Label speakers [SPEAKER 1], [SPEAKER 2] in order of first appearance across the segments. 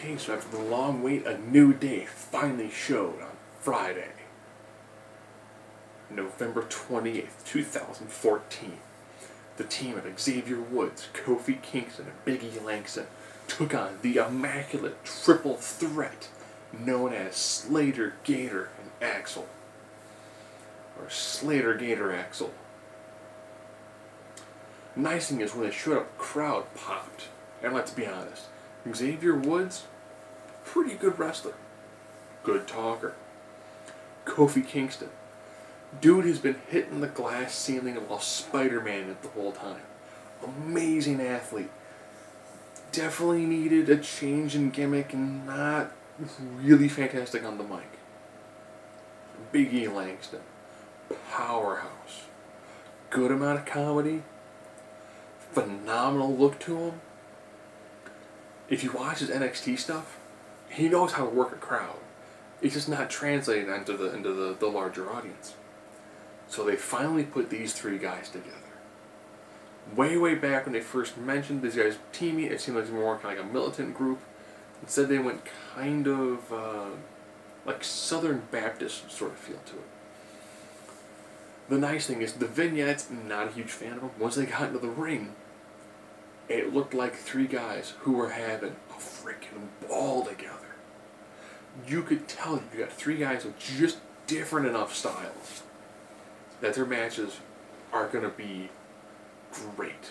[SPEAKER 1] Okay, so after the long wait, a new day finally showed on Friday, November 28th, 2014. The team of Xavier Woods, Kofi Kingston, and Big E Langston took on the immaculate triple threat known as Slater, Gator, and Axel. Or Slater, Gator, Axel. Nice thing is when they showed up, crowd popped. And let's be honest, Xavier Woods, pretty good wrestler. Good talker. Kofi Kingston, dude has been hitting the glass ceiling while Spider-Man it the whole time. Amazing athlete. Definitely needed a change in gimmick and not really fantastic on the mic. Big E Langston, powerhouse. Good amount of comedy. Phenomenal look to him. If you watch his NXT stuff, he knows how to work a crowd. It's just not translated into the larger audience. So they finally put these three guys together. Way back when they first mentioned these guys teaming, it seemed like they were more kind of like a militant group. Instead they went kind of like Southern Baptist sort of feel to it. The nice thing is the vignettes, not a huge fan of them. Once they got into the ring, it looked like three guys who were having a freaking ball together. You could tell you got three guys with just different enough styles that their matches are going to be great.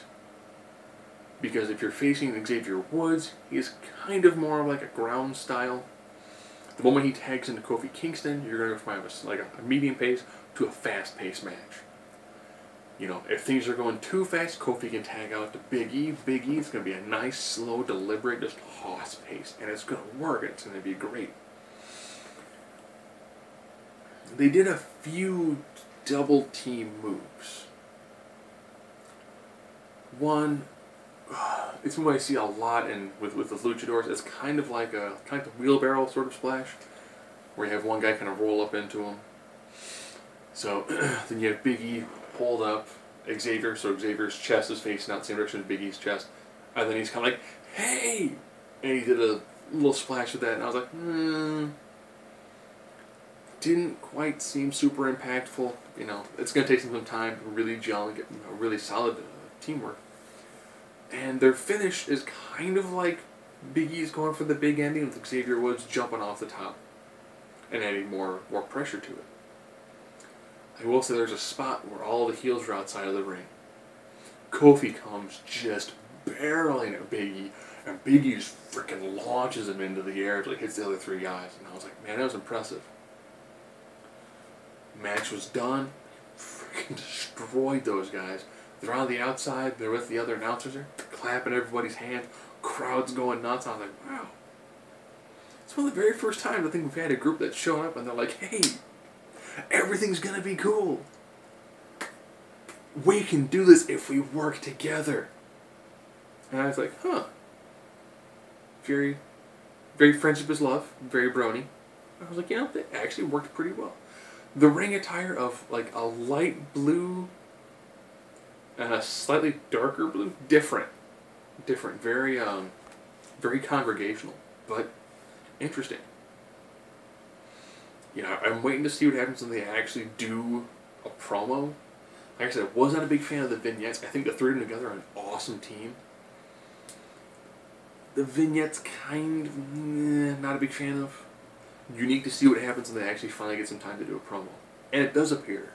[SPEAKER 1] Because if you're facing Xavier Woods, he's kind of more like a ground style. The moment he tags into Kofi Kingston, you're going to go from like a medium pace to a fast paced match. You know, if things are going too fast, Kofi can tag out to Big E. Big E is going to be a nice, slow, deliberate, just hoss pace. And it's going to work. It's going to be great. They did a few double team moves. One, it's what I see a lot with the luchadors. It's kind of like a wheelbarrow sort of splash, where you have one guy kind of roll up into him. So then you have Big E pulled up Xavier, so Xavier's chest is facing out the same direction as Big E's chest, and then he's kind of like, "Hey!" And he did a little splash with that, and I was like, didn't quite seem super impactful. You know, it's going to take some time to really gel and get a really solid teamwork. And their finish is kind of like Big E's going for the big ending with Xavier Woods jumping off the top and adding more pressure to it. I will say there's a spot where all the heels are outside of the ring. Kofi comes just barreling at Big E, and Big E just freaking launches him into the air until he hits the other three guys. And I was like, man, that was impressive. Match was done. Freaking destroyed those guys. They're on the outside. They're with the other announcers. They're clapping everybody's hands. Crowd's going nuts. I was like, wow. It's one of the very first times I think we've had a group that's shown up and they're like, hey, everything's going to be cool. We can do this if we work together. And I was like, huh. Very friendship is love. Very brony. I was like, you know, they actually worked pretty well. The ring attire of like a light blue and a slightly darker blue, different, very congregational, but interesting. You know, I'm waiting to see what happens when they actually do a promo. Like I said, I was not a big fan of the vignettes. I think the three of them together are an awesome team. The vignettes kind of not a big fan of. Unique to see what happens when they actually finally get some time to do a promo. And it does appear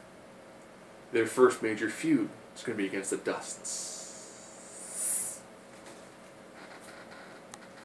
[SPEAKER 1] their first major feud is going to be against the Dusts.